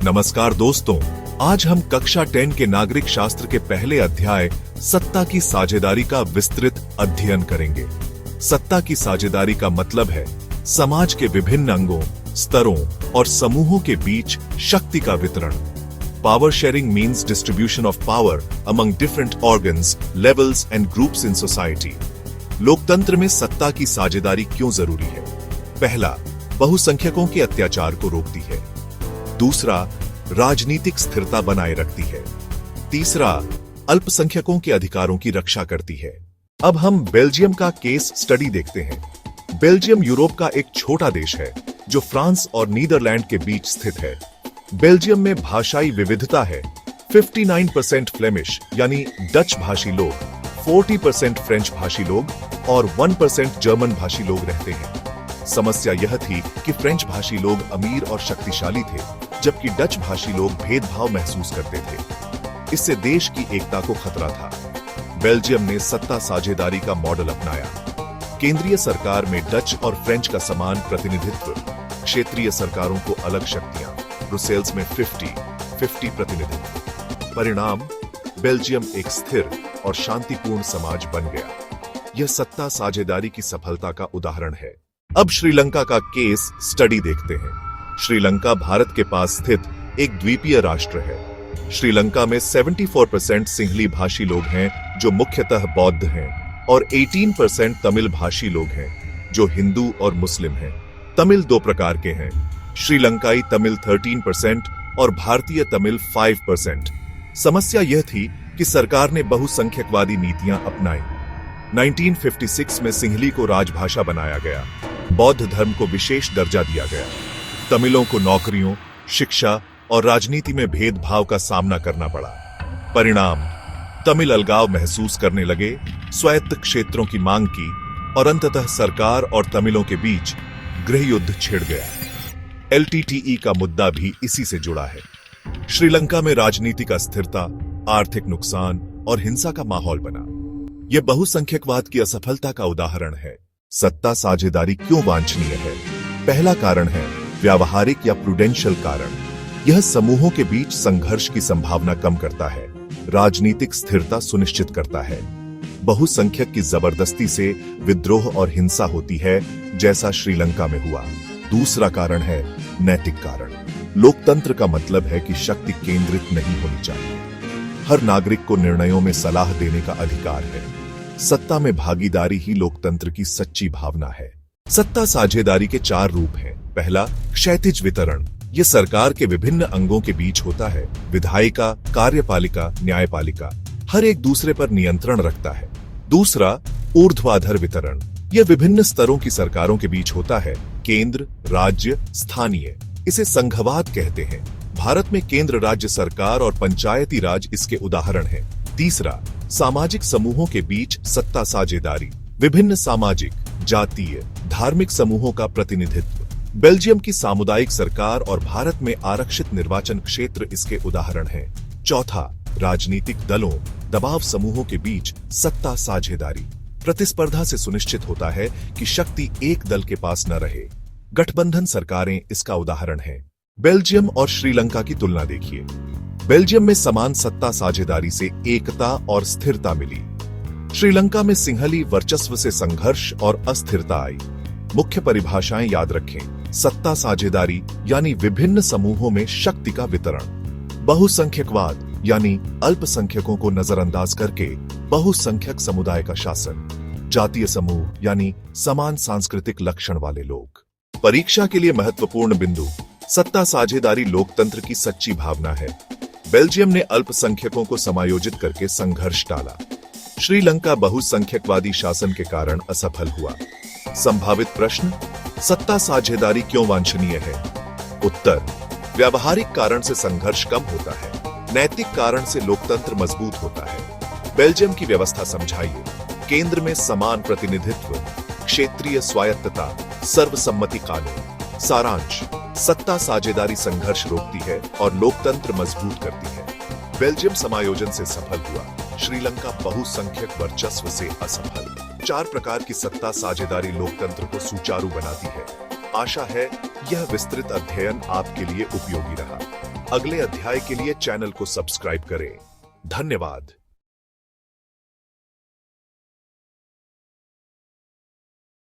नमस्कार दोस्तों, आज हम कक्षा 10 के नागरिक शास्त्र के पहले अध्याय सत्ता की साझेदारी का विस्तृत अध्ययन करेंगे। सत्ता की साझेदारी का मतलब है समाज के विभिन्न अंगों, स्तरों और समूहों के बीच शक्ति का वितरण। Power sharing means distribution of power among different organs, levels and groups in society. लोकतंत्र में सत्ता की साझेदारी क्यों जरूरी है? पहला, बहुसंख्यकों के अत्याचार को रोकती है। दूसरा, राजनीतिक स्थिरता बनाए रखती है। तीसरा, अल्पसंख्यकों के अधिकारों की रक्षा करती है। अब हम बेल्जियम का केस स्टडी देखते हैं। बेल्जियम यूरोप का एक छोटा देश है जो फ्रांस और नीदरलैंड के बीच स्थित है। बेल्जियम में भाषाई विविधता है। 59% फ्लेमिश यानी डच भाषी लोग, 40% फ्रेंच भाषी लोग और 1% जर्मन भाषी लोग रहते हैं। समस्या यह थी कि फ्रेंच भाषी लोग अमीर और शक्तिशाली थे, जबकि डच भाषी लोग भेदभाव महसूस करते थे। इससे देश की एकता को खतरा था। बेल्जियम ने सत्ता साझेदारी का मॉडल अपनाया। केंद्रीय सरकार में डच और फ्रेंच का समान प्रतिनिधित्व, क्षेत्रीय सरकारों को अलग शक्तियां, ब्रुसेल्स में 50-50 प्रतिनिधित्व। परिणाम, बेल्जियम एक स्थिर और शांतिपूर्ण समाज बन गया। यह सत्ता साझेदारी की सफलता का उदाहरण है। अब श्रीलंका का केस स्टडी देखते हैं। श्रीलंका भारत के पास स्थित एक द्वीपीय राष्ट्र है। श्रीलंका में 74% सिंहली भाषी लोग हैं जो मुख्यतः बौद्ध हैं और 18% तमिल भाषी लोग हैं जो हिंदू और मुस्लिम हैं। तमिल दो प्रकार के हैं, श्रीलंकाई तमिल 13% और भारतीय तमिल 5%। समस्या यह थी कि सरकार ने बहुसंख्यकवादी नीतियां अपनाई। 1956 में सिंहली को राजभाषा बनाया गया। बौद्ध धर्म को विशेष दर्जा दिया गया। तमिलों को नौकरियों, शिक्षा और राजनीति में भेदभाव का सामना करना पड़ा। परिणाम, तमिल अलगाव महसूस करने लगे, स्वायत्त क्षेत्रों की मांग की और अंततः सरकार और तमिलों के बीच गृह युद्ध छिड़ गया। LTTE का मुद्दा भी इसी से जुड़ा है। श्रीलंका में राजनीतिक अस्थिरता, आर्थिक नुकसान और हिंसा का माहौल बना। यह बहुसंख्यकवाद की असफलता का उदाहरण है। सत्ता साझेदारी क्यों वांछनीय है? पहला कारण है व्यावहारिक या प्रूडेंशियल कारण। यह समूहों के बीच संघर्ष की संभावना कम करता है, राजनीतिक स्थिरता सुनिश्चित करता है। बहुसंख्यक की जबरदस्ती से विद्रोह और हिंसा होती है, जैसा श्रीलंका में हुआ। दूसरा कारण है नैतिक कारण। लोकतंत्र का मतलब है कि शक्ति केंद्रित नहीं होनी चाहिए। हर नागरिक को निर्णयों में सलाह देने का अधिकार है। सत्ता में भागीदारी ही लोकतंत्र की सच्ची भावना है। सत्ता साझेदारी के 4 रूप हैं। पहला, क्षैतिज वितरण। यह सरकार के विभिन्न अंगों के बीच होता है। विधायिका, कार्यपालिका, न्यायपालिका हर एक दूसरे पर नियंत्रण रखता है। दूसरा, ऊर्ध्वाधर वितरण। यह विभिन्न स्तरों की सरकारों के बीच होता है। केंद्र, राज्य, स्थानीय। इसे संघवाद कहते हैं। भारत में केंद्र राज्य सरकार और पंचायती राज इसके उदाहरण हैं। तीसरा, सामाजिक समूहों के बीच सत्ता साझेदारी। विभिन्न सामाजिक, जातीय, धार्मिक समूहों का प्रतिनिधित्व। बेल्जियम की सामुदायिक सरकार और भारत में आरक्षित निर्वाचन क्षेत्र इसके उदाहरण हैं। चौथा, राजनीतिक दलों, दबाव समूहों के बीच सत्ता साझेदारी। प्रतिस्पर्धा से सुनिश्चित होता है कि शक्ति एक दल के पास न रहे। गठबंधन सरकारें इसका उदाहरण हैं। बेल्जियम और श्रीलंका की तुलना देखिए। बेल्जियम में समान सत्ता साझेदारी से एकता और स्थिरता मिली। श्रीलंका में सिंहली वर्चस्व से संघर्ष और अस्थिरता आई। मुख्य परिभाषाएं याद रखें। सत्ता साझेदारी यानी विभिन्न समूहों में शक्ति का वितरण। बहुसंख्यकवाद यानी अल्पसंख्यकों को नजरअंदाज करके बहुसंख्यक समुदाय का शासन। जातीय समूह यानी समान सांस्कृतिक लक्षण वाले लोग। परीक्षा के लिए महत्वपूर्ण बिंदु। सत्ता साझेदारी लोकतंत्र की सच्ची भावना है। बेल्जियम ने अल्पसंख्यकों को समायोजित करके संघर्ष टाला। श्रीलंका बहुसंख्यकवादी शासन के कारण असफल हुआ। संभावित प्रश्न, सत्ता साझेदारी क्यों वांछनीय है? उत्तर, व्यावहारिक कारण से संघर्ष कम होता है। नैतिक कारण से लोकतंत्र मजबूत होता है। बेल्जियम की व्यवस्था समझाइए। केंद्र में समान प्रतिनिधित्व, क्षेत्रीय स्वायत्तता, सर्वसम्मति कानून। सारांश, सत्ता साझेदारी संघर्ष रोकती है और लोकतंत्र मजबूत करती है। बेल्जियम समायोजन से सफल हुआ, श्रीलंका बहुसंख्यक वर्चस्व से असफल। 4 प्रकार की सत्ता साझेदारी लोकतंत्र को सुचारू बनाती है। आशा है यह विस्तृत अध्ययन आपके लिए उपयोगी रहा। अगले अध्याय के लिए चैनल को सब्सक्राइब करें। धन्यवाद।